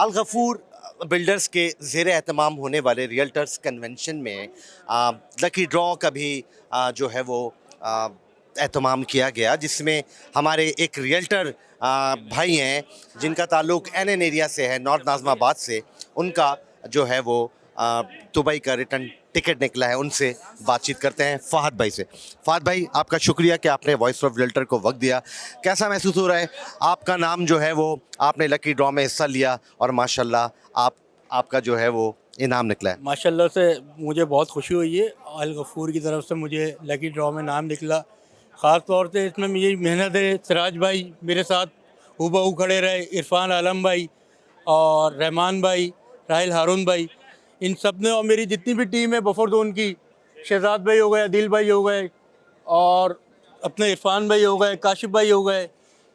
الغفور بلڈرز کے زیر اہتمام ہونے والے ریئلٹرز کنونشن میں لکی ڈرا کا بھی جو ہے وہ اہتمام کیا گیا، جس میں ہمارے ایک ریئلٹر بھائی ہیں جن کا تعلق این ایریا سے ہے، نارتھ ناظم آباد سے. ان کا جو ہے وہ دبئی کا ریٹرن ٹکٹ نکلا ہے. ان سے بات چیت کرتے ہیں فہد بھائی سے. فہد بھائی، آپ کا شکریہ کہ آپ نے وائس آف ریئلٹر کو وقت دیا. کیسا محسوس ہو رہا ہے؟ آپ کا نام جو ہے وہ آپ نے لکی ڈرا میں حصہ لیا اور ماشاءاللہ آپ کا جو ہے وہ انعام نکلا ہے. ماشاءاللہ سے مجھے بہت خوشی ہوئی ہے. الغفور کی طرف سے مجھے لکی ڈرا میں نام نکلا. خاص طور سے اس میں میری محنت ہے. سراج بھائی میرے ساتھ ہو بہو کھڑے رہے، عرفان عالم بھائی اور رحمان بھائی، راحل ہارون بھائی، ان سب نے، اور میری جتنی بھی ٹیم ہے بفر زون کی، شہزاد بھائی ہو گئے، عدیل بھائی ہو گئے، اور اپنے عرفان بھائی ہو گئے، کاشف بھائی ہو گئے،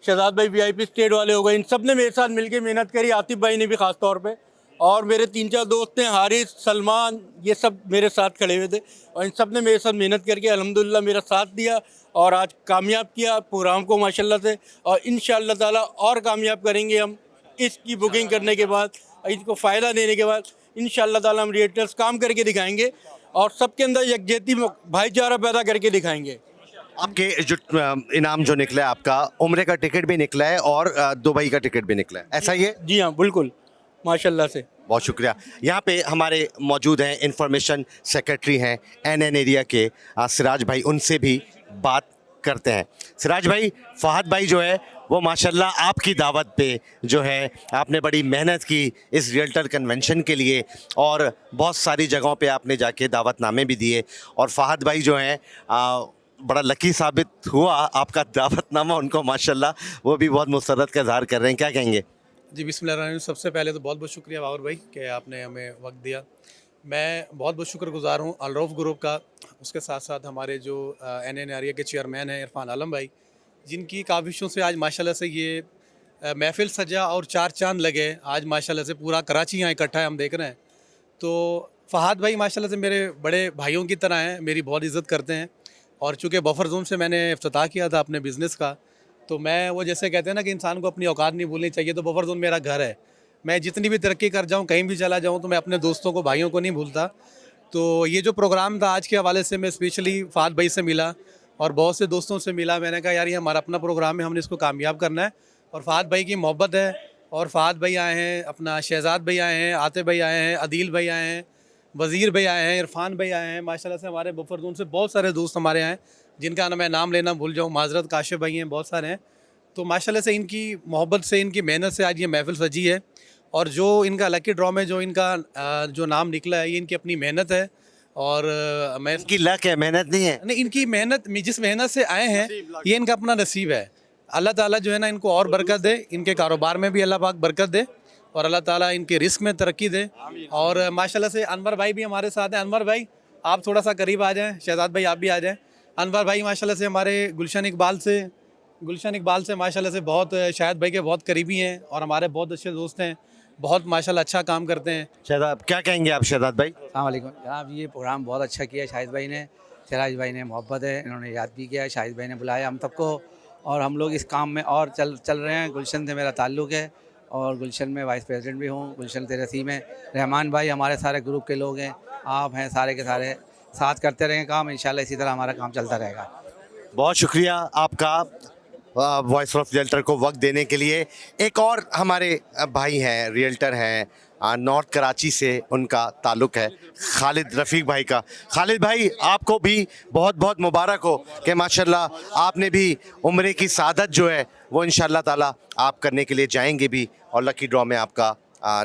شہزاد بھائی وی آئی پی اسٹیٹ والے ہو گئے، ان سب نے میرے ساتھ مل کے محنت کری. عاطف بھائی نے بھی خاص طور پہ، اور میرے 3-4 دوست ہیں، حارث، سلمان، یہ سب میرے ساتھ کھڑے ہوئے تھے، اور ان سب نے میرے ساتھ محنت کر کے الحمدللہ میرا ساتھ دیا اور آج کامیاب کیا پروگرام کو ماشاءاللہ سے. اور انشاءاللہ تعالیٰ اور کامیاب کریں گے ہم اس کی بکنگ کرنے کے بعد، اس کو فائدہ دینے کے بعد. انشاءاللہ تعالیٰ ہم ریئلٹرز کام کر کے دکھائیں گے اور سب کے اندر یکجہتی بھائی چارہ پیدا کر کے دکھائیں گے. آپ کے جو انعام جو نکلا ہے، آپ کا عمرے کا ٹکٹ بھی نکلا ہے اور دبئی کا ٹکٹ بھی نکلا ہے، ایسا ہی ہے؟ جی ہاں بالکل، ماشاءاللہ سے. بہت شکریہ. یہاں پہ ہمارے موجود ہیں انفارمیشن سیکرٹری ہیں این ایریا کے سراج بھائی. ان سے بھی بات کرتے ہیں. سراج بھائی، فہد بھائی جو ہے وہ ماشاءاللہ آپ کی دعوت پہ جو ہے آپ نے بڑی محنت کی اس ریئلٹر کنونشن کے لیے، اور بہت ساری جگہوں پہ آپ نے جا کے دعوت نامے بھی دیے. اور فہد بھائی جو ہیں بڑا لکی ثابت ہوا آپ کا دعوت نامہ ان کو، ماشاءاللہ وہ بھی بہت مسرت کا اظہار کر رہے ہیں. کیا کہیں گے؟ جی بسم اللہ الرحمن الرحیم. سب سے پہلے تو بہت بہت شکریہ باور بھائی کہ آپ نے ہمیں وقت دیا. میں بہت بہت شکر گزار ہوں الروف گروپ کا، اس کے ساتھ ساتھ ہمارے جو این ایریا کے چیئرمین ہیں عرفان عالم بھائی، جن کی کاوشوں سے آج ماشاءاللہ سے یہ محفل سجا اور 4 چاند لگے. آج ماشاءاللہ سے پورا کراچی یہاں اکٹھا ہے، ہم دیکھ رہے ہیں. تو فہد بھائی ماشاءاللہ سے میرے بڑے بھائیوں کی طرح ہیں، میری بہت عزت کرتے ہیں. اور چونکہ بفر زون سے میں نے افتتاح کیا تھا اپنے بزنس کا، تو میں وہ جیسے کہتے ہیں نا کہ انسان کو اپنی اوقات نہیں بھولنی چاہیے، تو بفر زون میرا گھر ہے. میں جتنی بھی ترقی کر جاؤں، کہیں بھی چلا جاؤں، تو میں اپنے دوستوں کو، بھائیوں کو نہیں بھولتا. تو یہ جو پروگرام تھا آج کے حوالے سے، میں اسپیشلی فہد بھائی سے ملا اور بہت سے دوستوں سے ملا. میں نے کہا یار یہ ہمارا اپنا پروگرام ہے، ہم نے اس کو کامیاب کرنا ہے. اور فہد بھائی کی محبت ہے، اور فہد بھائی آئے ہیں، اپنا شہزاد بھائی آئے ہیں، عاطف بھائی آئے ہیں، عدیل بھائی آئے ہیں، وزیر بھائی آئے ہیں، عرفان بھائی آئے ہیں. ماشاءاللہ سے ہمارے بفر زون سے بہت سارے دوست ہمارے آئے ہیں، جن کا میں نام لینا بھول جاؤں معذرت. کاشف بھائی ہیں، بہت سارے ہیں. تو ماشاءاللہ سے ان کی محبت سے، ان کی محنت سے آج یہ محفل سجی ہے. اور جو ان کا لکی ڈرا میں جو ان کا جو نام نکلا ہے، یہ ان کی اپنی محنت ہے. اور میں ان کی لک ہے، محنت نہیں ہے. نہیں، ان کی محنت، جس محنت سے آئے ہیں یہ ان کا اپنا نصیب ہے. اللہ تعالیٰ جو ہے نا ان کو اور برکت دے، ان کے کاروبار میں بھی اللہ پاک برکت دے، اور اللہ تعالیٰ ان کے رزق میں ترقی دے. اور ماشاءاللہ سے انور بھائی بھی ہمارے ساتھ ہیں. انور بھائی آپ تھوڑا سا قریب آ جائیں، شہزاد بھائی آپ بھی آ جائیں. انور بھائی ماشاءاللہ سے ہمارے گلشن اقبال سے ماشاءاللہ سے بہت، شاہد بھائی کے بہت قریبی ہیں اور ہمارے بہت اچھے دوست ہیں، بہت ماشاءاللہ اچھا کام کرتے ہیں. شہزاد، کیا کہیں گے آپ شہزاد بھائی؟ السلام علیکم جناب. یہ پروگرام بہت اچھا کیا ہے شاہد بھائی نے، سراج بھائی نے محبت ہے، انہوں نے یاد بھی کیا، شاہد بھائی نے بلایا ہم سب کو، اور ہم لوگ اس کام میں اور چل رہے ہیں. گلشن سے میرا تعلق ہے اور گلشن میں وائس پریزیڈنٹ بھی ہوں. گلشن سے رسیم ہے، رحمان بھائی ہمارے سارے گروپ کے لوگ ہیں، آپ ہیں، سارے کے سارے ساتھ کرتے رہیں کام. انشاءاللہ اسی طرح ہمارا کام چلتا رہے گا. بہت شکریہ آپ کا وائس آف ریئلٹر کو وقت دینے کے لیے. ایک اور ہمارے بھائی ہیں، ریئلٹر ہیں، نارتھ کراچی سے ان کا تعلق ہے، خالد رفیق بھائی کا. خالد بھائی، آپ کو بھی بہت بہت مبارک ہو کہ ماشاءاللہ آپ نے بھی عمرے کی سعادت جو ہے وہ انشاءاللہ تعالیٰ آپ کرنے کے لیے جائیں گے بھی، اور لکی ڈرا میں آپ کا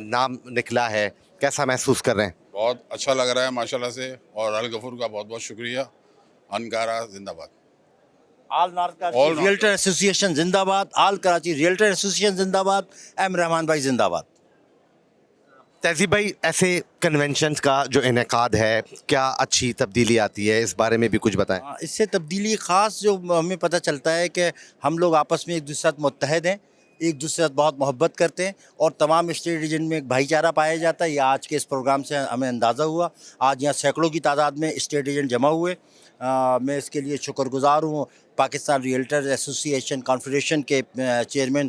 نام نکلا ہے. کیسا محسوس کر رہے ہیں؟ بہت اچھا لگ رہا ہے ماشاءاللہ سے. اور الغفور کا بہت بہت شکریہ. انکارا زندہ باد. آل نارتھ کراچی ریئلٹر ایسوسیشن زندہ باد. آل کراچی ریئلٹر ایسوسیشن زندہ باد. ایم رحمان بھائی زندہ باد. تہذیب بھائی، ایسے کنونشنز کا جو انعقاد ہے، کیا اچھی تبدیلی آتی ہے؟ اس بارے میں بھی کچھ بتائیں. اس سے تبدیلی خاص جو ہمیں پتہ چلتا ہے کہ ہم لوگ آپس میں ایک دوسرے ساتھ متحد ہیں، ایک دوسرے سے بہت محبت کرتے ہیں اور تمام اسٹیٹ ریجن میں ایک بھائی چارہ پایا جاتا ہے. یہ آج کے اس پروگرام سے ہمیں اندازہ ہوا. آج یہاں سینکڑوں کی تعداد میں اسٹیٹ ایجنٹ جمع ہوئے. میں اس کے لیے شکر گزار ہوں. پاکستان ریئلٹرز ایسوسی ایشن کانفیڈریشن کے چیئرمین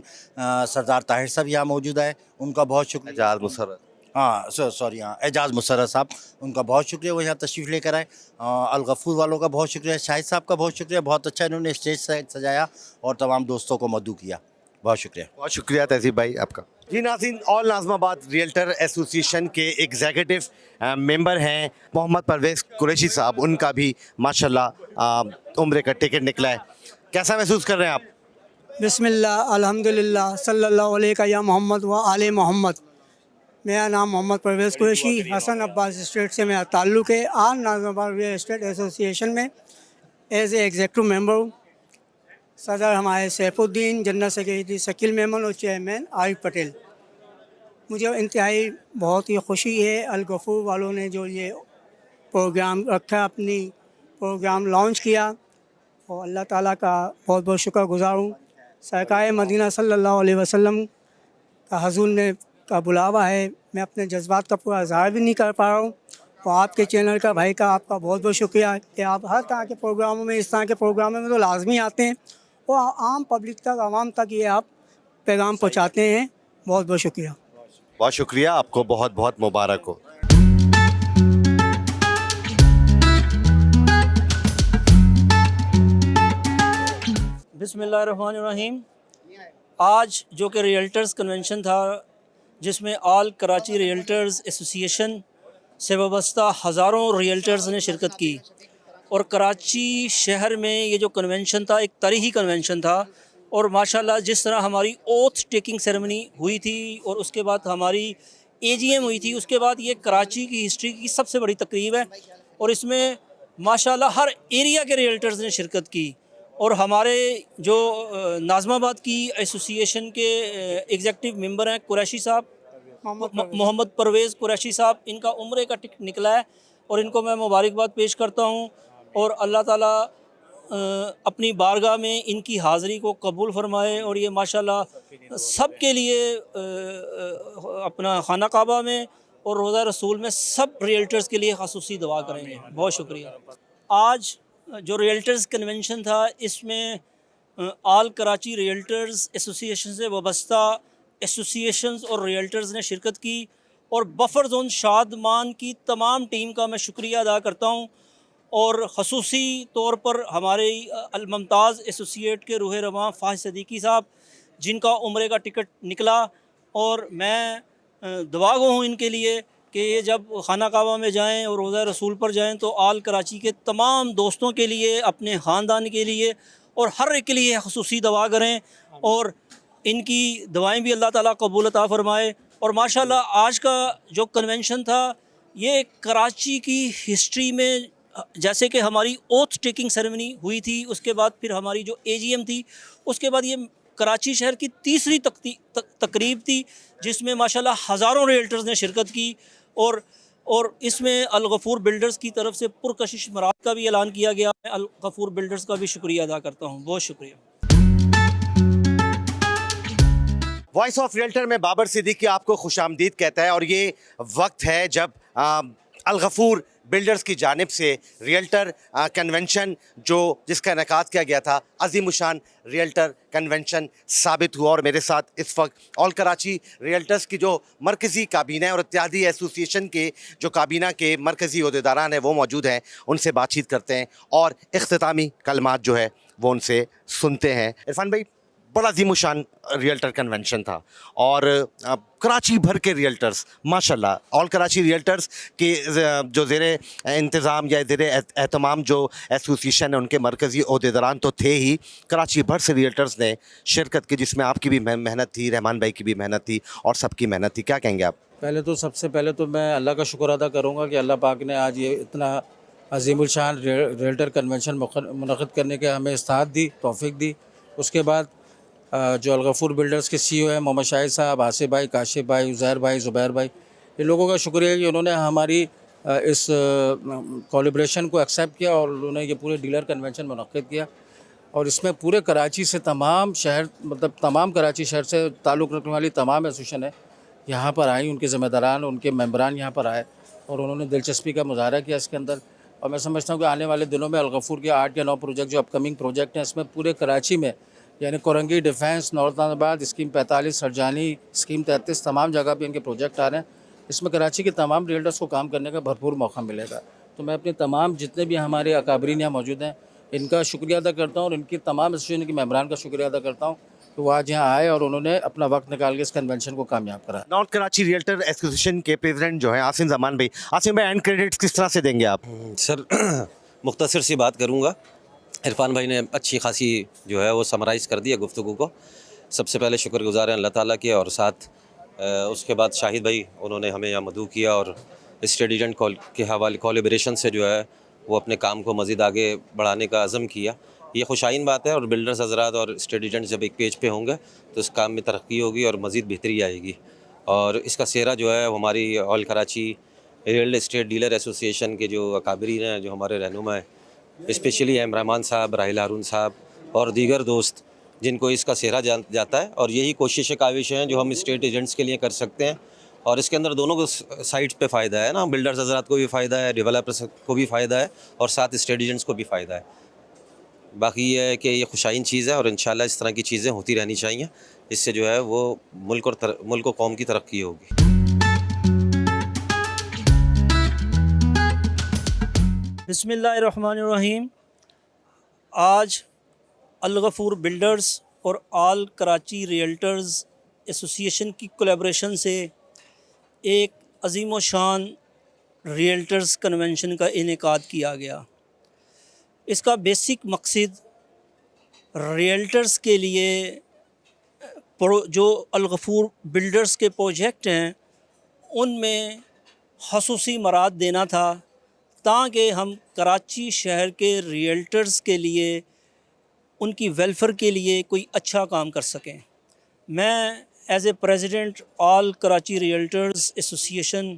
سردار طاہر صاحب یہاں موجود ہے, ان کا بہت شکریہ. اعجاز مسرت. اعجاز مسرت صاحب, ان کا بہت شکریہ, وہ یہاں تشریف لے کر آئے. الغفور والوں کا بہت شکریہ, شاہد صاحب کا بہت شکریہ, بہت اچھا انہوں نے اسٹیج سجایا اور تمام دوستوں کو مدعو کیا. بہت شکریہ. بہت شکریہ تہذیب بھائی آپ کا. جی ناظرین, آل ناظم آباد ریئلٹر ایسوسی ایشن کے ایگزیکٹو ممبر ہیں محمد پرویز قریشی صاحب. ان کا بھی ماشاءاللہ عمرے کا ٹکٹ نکلا ہے. کیسا محسوس کر رہے ہیں آپ؟ بسم اللہ الحمدللہ صلی اللہ علیہ یا محمد و آل محمد. میرا نام محمد پرویز قریشی, حسن عباس اسٹیٹ سے میرا تعلق ہے. آل ناظم آباد ریئل اسٹیٹ ایسوسی ایشن میں ایز اے ایگزیکٹو ممبر ہوں. صدر ہمارے سیف الدین, جنرل سیکریٹری شکیل میمن اور چیئرمین عارف پٹیل. مجھے انتہائی بہت ہی خوشی ہے الغفور والوں نے جو یہ پروگرام رکھا, اپنی پروگرام لانچ کیا, اور اللہ تعالیٰ کا بہت بہت شکر گزار ہوں. سرکار مدینہ صلی اللہ علیہ وسلم کا حضور نے کا بلاوا ہے, میں اپنے جذبات کا پورا اظہار بھی نہیں کر پا رہا ہوں. اور آپ کے چینل کا بھائی کا آپ کا بہت بہت شکریہ کہ آپ ہر طرح کے پروگراموں میں, اس طرح کے پروگراموں میں تو لازمی آتے ہیں اور عام پبلک تک, عوام تک یہ آپ پیغام پہنچاتے ہیں. بہت بہت شکریہ. بہت شکریہ, آپ کو بہت بہت مبارک ہو. بسم اللہ الرحمن الرحیم. آج جو کہ ریئلٹرز کنونشن تھا, جس میں آل کراچی ریئلٹرز ایسوسی ایشن سے وابستہ ہزاروں ریئلٹرز نے شرکت کی, اور کراچی شہر میں یہ جو کنونشن تھا ایک تاریخی کنونشن تھا. اور ماشاءاللہ جس طرح ہماری اوتھ ٹیکنگ سیریمنی ہوئی تھی اور اس کے بعد ہماری اے جی ایم ہوئی تھی, اس کے بعد یہ کراچی کی ہسٹری کی سب سے بڑی تقریب ہے. اور اس میں ماشاءاللہ ہر ایریا کے ریئلٹرز نے شرکت کی. اور ہمارے جو ناظم آباد کی ایسوسی ایشن کے ایگزیکٹو ممبر ہیں قریشی صاحب, محمد پرویز قریشی صاحب, ان کا عمرے کا ٹکٹ نکلا ہے اور ان کو میں مبارکباد پیش کرتا ہوں. اور اللہ تعالیٰ اپنی بارگاہ میں ان کی حاضری کو قبول فرمائے, اور یہ ماشاءاللہ سب کے لیے اپنا خانہ کعبہ میں اور روضہ رسول میں سب ریئلٹرز کے لیے خصوصی دعا کریں گے. بہت شکریہ. آج جو ریئلٹرز کنونشن تھا, اس میں آل کراچی ریئلٹرز ایسوسی ایشن سے وابستہ ایسوسی ایشنز اور ریئلٹرز نے شرکت کی, اور بفر زون شادمان کی تمام ٹیم کا میں شکریہ ادا کرتا ہوں. اور خصوصی طور پر ہمارے الممتاز ایسوسیٹ کے روح رواں فاحش صدیقی صاحب, جن کا عمرے کا ٹکٹ نکلا, اور میں دعا گو ہوں ان کے لیے کہ یہ جب خانہ کعبہ میں جائیں اور روضہ رسول پر جائیں تو آل کراچی کے تمام دوستوں کے لیے, اپنے خاندان کے لیے اور ہر ایک کے لیے خصوصی دعا کریں, اور ان کی دعائیں بھی اللہ تعالیٰ قبول عطا فرمائے. اور ماشاءاللہ آج کا جو کنونشن تھا یہ کراچی کی ہسٹری میں, جیسے کہ ہماری اوتھ ٹیکنگ سیریمنی ہوئی تھی, اس کے بعد پھر ہماری جو اے جی ایم تھی, اس کے بعد یہ کراچی شہر کی تیسری تقریب تھی جس میں ماشاءاللہ ہزاروں ریئلٹرز نے شرکت کی. اور اس میں الغفور بلڈرز کی طرف سے پرکشش مراد کا بھی اعلان کیا گیا. میں الغفور بلڈرز کا بھی شکریہ ادا کرتا ہوں. بہت شکریہ. وائس آف ریئلٹر میں بابر صدیقی آپ کو خوش آمدید کہتا ہے, اور یہ وقت ہے جب الغفور بلڈرز کی جانب سے ریئلٹر کنونشن جس کا انعقاد کیا گیا تھا, عظیم الشان ریئلٹر کنونشن ثابت ہوا. اور میرے ساتھ اس وقت آل کراچی ریئلٹرز کی جو مرکزی کابینہ اور اتحادی ایسوسی ایشن کے جو کابینہ کے مرکزی عہدیداران ہیں وہ موجود ہیں. ان سے بات چیت کرتے ہیں اور اختتامی کلمات جو ہے وہ ان سے سنتے ہیں. عرفان بھائی, بڑا عظیم الشان ریئلٹر کنونشن تھا, اور کراچی بھر کے ریئلٹرز ماشاءاللہ, آل کراچی ریئلٹرز کے جو زیر انتظام یا زیر اہتمام جو ایسوسیشن ہے ان کے مرکزی عہدیداران تو تھے ہی, کراچی بھر سے ریئلٹرز نے شرکت کی, جس میں آپ کی بھی محنت تھی, رحمان بھائی کی بھی محنت تھی, اور سب کی محنت تھی. کیا کہیں گے آپ؟ پہلے تو سب سے پہلے تو میں اللہ کا شکر ادا کروں گا کہ اللہ پاک نے آج یہ اتنا عظیم الشان ریئلٹر کنونشن منعقد کرنے کے ہمیں استعداد دی, توفیق دی. اس کے بعد جو الغفور بلڈرز کے سی او ہیں محمد شاہد صاحب, آصف بھائی, کاشف بھائی, عزیر بھائی, زبیر بھائی, یہ لوگوں کا شکریہ ہے کہ انہوں نے ہماری اس کولیبریشن کو ایکسیپٹ کیا اور انہوں نے یہ پورے ڈیلر کنونشن منعقد کیا. اور اس میں پورے کراچی سے تمام شہر مطلب تمام کراچی شہر سے تعلق رکھنے والی تمام ایسوسیشن ہے یہاں پر آئیں، ان کے ذمہ داران ان کے ممبران یہاں پر آئے اور انہوں نے دلچسپی کا مظاہرہ کیا اس کے اندر. اور میں سمجھتا ہوں کہ آنے والے دنوں میں الغفور کے 8 یا 9 پروجیکٹ جو اپ کمنگ پروجیکٹ ہیں اس میں پورے کراچی میں یعنی کورنگی، ڈیفینس، نارتھ آباد، اسکیم 45، سرجانی، اسکیم 33 تمام جگہ پہ ان کے پروجیکٹ آ رہے ہیں. اس میں کراچی کے تمام ریلٹرس کو کام کرنے کا بھرپور موقع ملے گا. تو میں اپنے تمام جتنے بھی ہمارے اکابرین یہاں موجود ہیں ان کا شکریہ ادا کرتا ہوں اور ان کی تمام ایسوسیشن کے ممبران کا شکریہ ادا کرتا ہوں کہ وہ آج یہاں آئے اور انہوں نے اپنا وقت نکال کے اس کنونشن کو کامیاب کرا. نارتھ کراچی ریئلٹر ایسوسیشن کے پریزیڈنٹ جو ہیں عاصم زمان بھائی، عاصم بھائی اینڈ کریڈٹس کس طرح سے دیں گے آپ؟ سر مختصر سی بات کروں گا. عرفان بھائی نے اچھی خاصی جو ہے وہ سمرائز کر دیا گفتگو کو. سب سے پہلے شکر گزار ہیں اللہ تعالیٰ کے، اور ساتھ اس کے بعد شاہد بھائی انہوں نے ہمیں یہاں مدعو کیا اور اسٹیٹ ایجنٹ کے حوالے کولیبریشن سے جو ہے وہ اپنے کام کو مزید آگے بڑھانے کا عزم کیا. یہ خوشائن بات ہے، اور بلڈرز حضرات اور اسٹیٹ ایجنٹ جب ایک پیج پہ ہوں گے تو اس کام میں ترقی ہوگی اور مزید بہتری آئے گی. اور اس کا سہرا جو ہے ہماری all Karachi real estate dealer association کے جو اکابرین ہیں، جو ہمارے رہنما ہیں، اسپیشلی ایم رحمان صاحب، راحیل ہارون صاحب اور دیگر دوست جن کو اس کا سہرا جاتا ہے. اور یہی کوشش کاوشیں ہیں جو ہم اسٹیٹ ایجنٹس کے لیے کر سکتے ہیں، اور اس کے اندر دونوں کو سائٹس پہ فائدہ ہے نا. بلڈرز حضرات کو بھی فائدہ ہے، ڈیولپرس کو بھی فائدہ ہے، اور ساتھ اسٹیٹ ایجنٹس کو بھی فائدہ ہے. باقی یہ ہے کہ یہ خوشائن چیز ہے اور انشاءاللہ اس طرح کی چیزیں ہوتی رہنی چاہیے. اس سے جو ہے وہ ملک و قوم کی ترقی ہوگی. بسم اللہ الرحمن الرحیم. آج الغفور بلڈرز اور آل کراچی ریئلٹرز ایسوسیشن کی کولیبریشن سے ایک عظیم و شان ریئلٹرز کنونشن کا انعقاد کیا گیا. اس کا بیسک مقصد ریئلٹرز کے لیے جو الغفور بلڈرز کے پروجیکٹ ہیں ان میں خصوصی مراعات دینا تھا تاکہ ہم کراچی شہر کے ریئلٹرز کے لیے ان کی ویلفیئر کے لیے کوئی اچھا کام کر سکیں. میں as a president all Karachi realtors association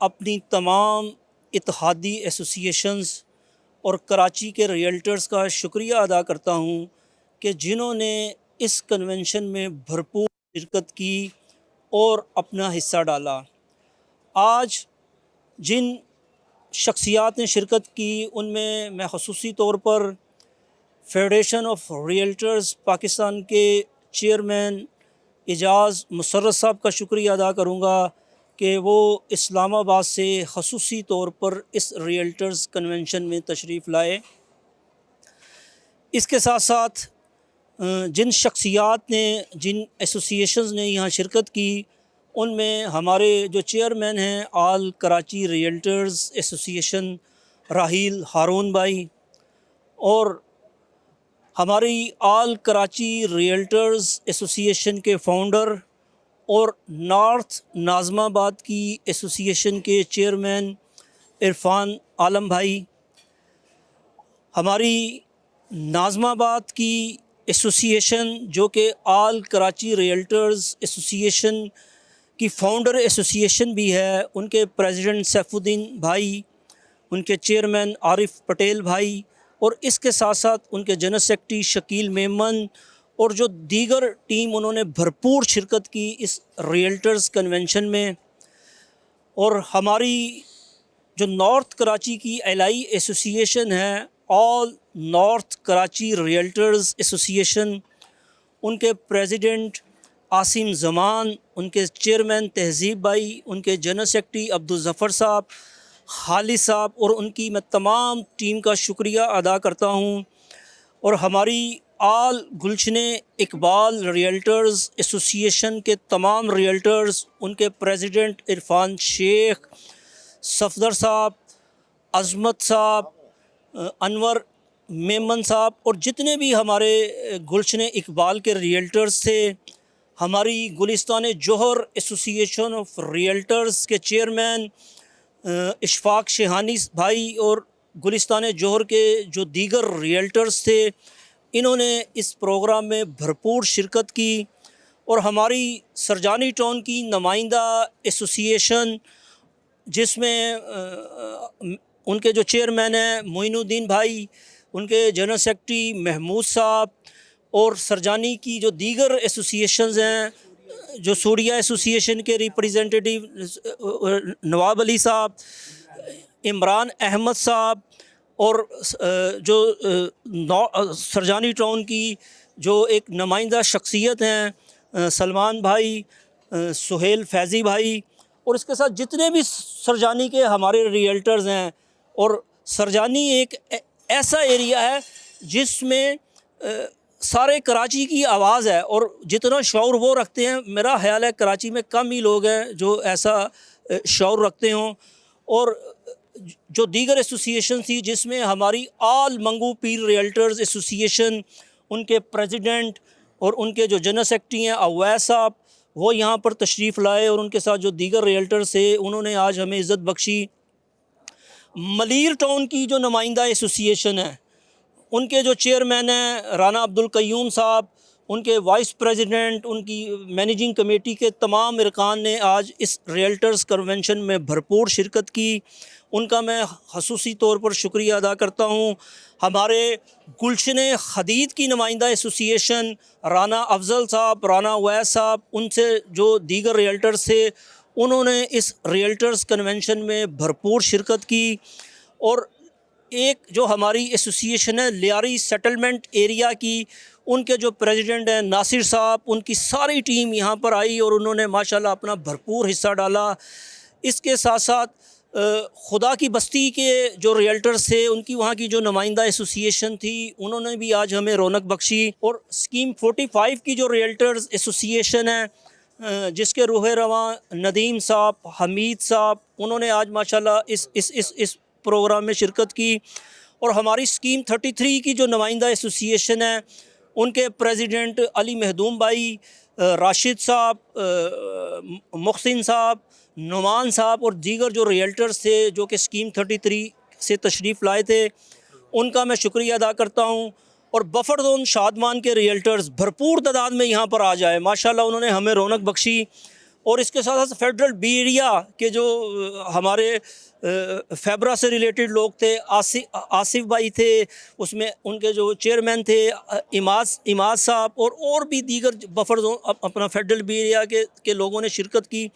اپنی تمام اتحادی ایسوسیشنز اور کراچی کے ریئلٹرز کا شکریہ ادا کرتا ہوں کہ جنہوں نے اس کنونشن میں بھرپور شرکت کی اور اپنا حصہ ڈالا. آج جن شخصیات نے شرکت کی ان میں خصوصی طور پر فیڈریشن آف ریئلٹرز پاکستان کے چیئرمین اعجاز مسرت صاحب کا شکریہ ادا کروں گا کہ وہ اسلام آباد سے خصوصی طور پر اس ریئلٹرز کنونشن میں تشریف لائے. اس کے ساتھ ساتھ جن شخصیات نے جن ایسوسیشنز نے یہاں شرکت کی ان میں ہمارے جو چیئرمین ہیں آل کراچی ریئلٹرز ایسوسیشن راحیل ہارون بھائی، اور ہماری آل کراچی ریئلٹرز ایسوسیشن کے فاؤنڈر اور نارتھ ناظم آباد کی ایسوسیشن کے چیئرمین عرفان عالم بھائی، ہماری ناظم آباد کی ایسوسیشن جو کہ آل کراچی ریئلٹرز ایسوسیشن کی فاؤنڈر ایسوسیشن بھی ہے، ان کے پریزیڈنٹ سیف الدین بھائی، ان کے چیئرمین عارف پٹیل بھائی، اور اس کے ساتھ ساتھ ان کے جنرل سیکرٹری شکیل میمن اور جو دیگر ٹیم انہوں نے بھرپور شرکت کی اس ریئلٹرز کنونشن میں. اور ہماری جو نارتھ کراچی کی علائی ایسوسیشن ہے آل نارتھ کراچی ریئلٹرز ایسوسیشن، ان کے پریزیڈنٹ عاصم زمان، ان کے چیئرمین تہذیب بھائی، ان کے جنرل سیکرٹری عبدالظفر صاحب، خالد صاحب، اور ان کی میں تمام ٹیم کا شکریہ ادا کرتا ہوں. اور ہماری آل گلشن اقبال ریئلٹرز ایسوسیشن کے تمام ریئلٹرز، ان کے پریزیڈنٹ عرفان شیخ، صفدر صاحب، عظمت صاحب، انور میمن صاحب، اور جتنے بھی ہمارے گلشن اقبال کے ریئلٹرز تھے، ہماری گلستان جوہر ایسوسیشن آف ریئلٹرز کے چیئرمین اشفاق شیحانی بھائی، اور گلستان جوہر کے جو دیگر ریئلٹرز تھے انہوں نے اس پروگرام میں بھرپور شرکت کی. اور ہماری سرجانی ٹاؤن کی نمائندہ ایسوسیشن جس میں ان کے جو چیئرمین ہیں معین الدین بھائی، ان کے جنرل سیکرٹری محمود صاحب اور سرجانی کی جو دیگر ایسوسیشنز ہیں، جو سوریا ایسوسیشن کے ریپریزنٹیٹیو نواب علی صاحب، عمران احمد صاحب، اور جو سرجانی ٹاؤن کی جو ایک نمائندہ شخصیت ہیں سلمان بھائی، سہیل فیضی بھائی، اور اس کے ساتھ جتنے بھی سرجانی کے ہمارے ریئلٹرز ہیں. اور سرجانی ایک ایسا ایریا ہے جس میں سارے کراچی کی آواز ہے، اور جتنا شعور وہ رکھتے ہیں، میرا خیال ہے کراچی میں کم ہی لوگ ہیں جو ایسا شعور رکھتے ہوں. اور جو دیگر ایسوسیشن تھی جس میں ہماری آل منگو پیر ریئلٹرز ایسوسیشن، ان کے پریزیڈنٹ اور ان کے جو جنرل سیکرٹری ہیں اویس صاحب، وہ یہاں پر تشریف لائے، اور ان کے ساتھ جو دیگر ریئلٹرز تھے انہوں نے آج ہمیں عزت بخشی. ملیر ٹاؤن کی جو نمائندہ ایسوسیشن ہے، ان کے جو چیئرمین ہیں رانا عبدالقیوم صاحب، ان کے وائس پریزیڈنٹ، ان کی مینیجنگ کمیٹی کے تمام ارکان نے آج اس ریئلٹرز کنونشن میں بھرپور شرکت کی. ان کا میں خصوصی طور پر شکریہ ادا کرتا ہوں. ہمارے گلشن خدید کی نمائندہ ایسوسیشن رانا افضل صاحب، رانا اویس صاحب، ان سے جو دیگر ریئلٹرز تھے انہوں نے اس ریئلٹرز کنونشن میں بھرپور شرکت کی. اور ایک جو ہماری ایسوسیشن ہے لیاری سیٹلمنٹ ایریا کی، ان کے جو پریزیڈنٹ ہیں ناصر صاحب، ان کی ساری ٹیم یہاں پر آئی اور انہوں نے ماشاءاللہ اپنا بھرپور حصہ ڈالا. اس کے ساتھ ساتھ خدا کی بستی کے جو ریئلٹرز تھے، ان کی وہاں کی جو نمائندہ ایسوسیشن تھی، انہوں نے بھی آج ہمیں رونق بخشی. اور اسکیم 45 کی جو ریئلٹرز ایسوسیشن ہے جس کے روح رواں ندیم صاحب، حمید صاحب، انہوں نے آج ماشاءاللہ اس پروگرام میں شرکت کی. اور ہماری اسکیم 33 کی جو نمائندہ ایسوسیشن ہے، ان کے پریزیڈنٹ علی مہدوم بھائی، راشد صاحب، محسن صاحب، نعمان صاحب اور دیگر جو ریئلٹرز تھے جو کہ اسکیم 33 سے تشریف لائے تھے، ان کا میں شکریہ ادا کرتا ہوں. اور بفر زون شادمان کے ریئلٹرز بھرپور تعداد میں یہاں پر آ جائے، ماشاءاللہ انہوں نے ہمیں رونق بخشی. اور اس کے ساتھ ساتھ فیڈرل بی ایریا کے جو ہمارے فیبرا سے ریلیٹڈ لوگ تھے، آصف بھائی تھے، اس میں ان کے جو چیئرمین تھے اماد صاحب، اور بھی دیگر بفر زون اپنا فیڈرل بی ایریا کے لوگوں نے شرکت کی.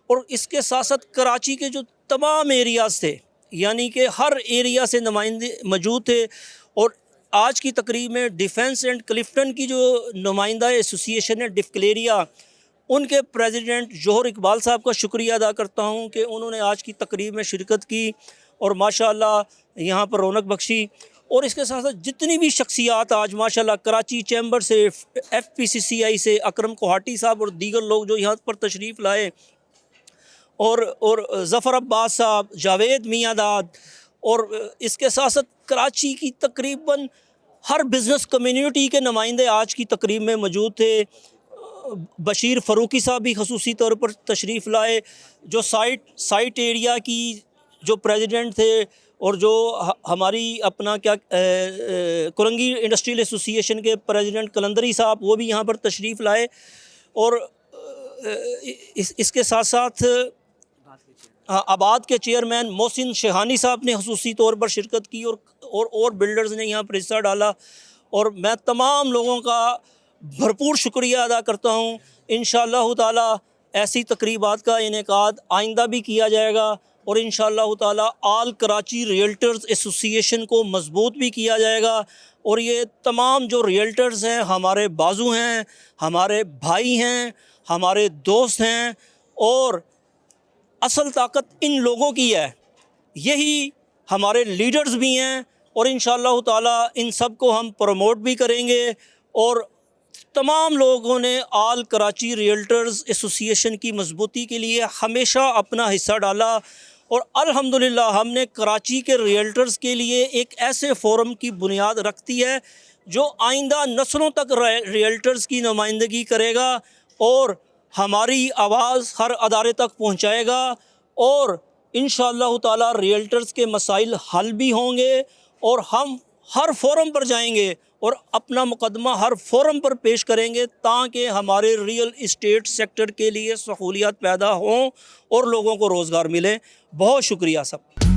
اور اس کے ساتھ ساتھ کراچی کے جو تمام ایریاز تھے، یعنی کہ ہر ایریا سے نمائندے موجود تھے. اور آج کی تقریب میں ڈیفنس اینڈ کلفٹن کی جو نمائندہ ایسوسیشن ہے ڈفکلیریا، ان کے پریزیڈنٹ جوہر اقبال صاحب کا شکریہ ادا کرتا ہوں کہ انہوں نے آج کی تقریب میں شرکت کی اور ماشاءاللہ یہاں پر رونق بخشی. اور اس کے ساتھ ساتھ جتنی بھی شخصیات آج ماشاءاللہ کراچی چیمبر سے، FPCCI سے اکرم کوہاٹی صاحب اور دیگر لوگ جو یہاں پر تشریف لائے، اور ظفر عباس صاحب، جاوید میاں داد، اور اس کے ساتھ ساتھ کراچی کی تقریباً ہر بزنس کمیونٹی کے نمائندے آج کی تقریب میں موجود تھے. بشیر فاروقی صاحب بھی خصوصی طور پر تشریف لائے، جو سائٹ ایریا کی جو پریزیڈنٹ تھے، اور جو ہماری اپنا کرنگی انڈسٹریل ایسوسیشن کے پریزیڈنٹ کلندری صاحب، وہ بھی یہاں پر تشریف لائے. اور اس کے ساتھ ساتھ آباد کے چیئرمین محسن شیخانی صاحب نے خصوصی طور پر شرکت کی، اور بلڈرز نے یہاں پر حصہ ڈالا. اور میں تمام لوگوں کا بھرپور شکریہ ادا کرتا ہوں. انشاءاللہ تعالی ایسی تقریبات کا انعقاد آئندہ بھی کیا جائے گا، اور انشاءاللہ تعالی آل کراچی ریئلٹرز ایسوسیشن کو مضبوط بھی کیا جائے گا. اور یہ تمام جو ریئلٹرز ہیں ہمارے بازو ہیں، ہمارے بھائی ہیں، ہمارے دوست ہیں، اور اصل طاقت ان لوگوں کی ہے، یہی ہمارے لیڈرز بھی ہیں. اور انشاءاللہ تعالی ان سب کو ہم پروموٹ بھی کریں گے. اور تمام لوگوں نے آل کراچی ریئلٹرز ایسوسیشن کی مضبوطی کے لیے ہمیشہ اپنا حصہ ڈالا. اور الحمدللہ ہم نے کراچی کے ریئلٹرز کے لیے ایک ایسے فورم کی بنیاد رکھتی ہے جو آئندہ نسلوں تک ریئلٹرز کی نمائندگی کرے گا، اور ہماری آواز ہر ادارے تک پہنچائے گا. اور انشاءاللہ تعالی ریئلٹرز کے مسائل حل بھی ہوں گے، اور ہم ہر فورم پر جائیں گے اور اپنا مقدمہ ہر فورم پر پیش کریں گے، تاکہ ہمارے ریئل اسٹیٹ سیکٹر کے لیے سہولیات پیدا ہوں اور لوگوں کو روزگار ملے. بہت شکریہ سب.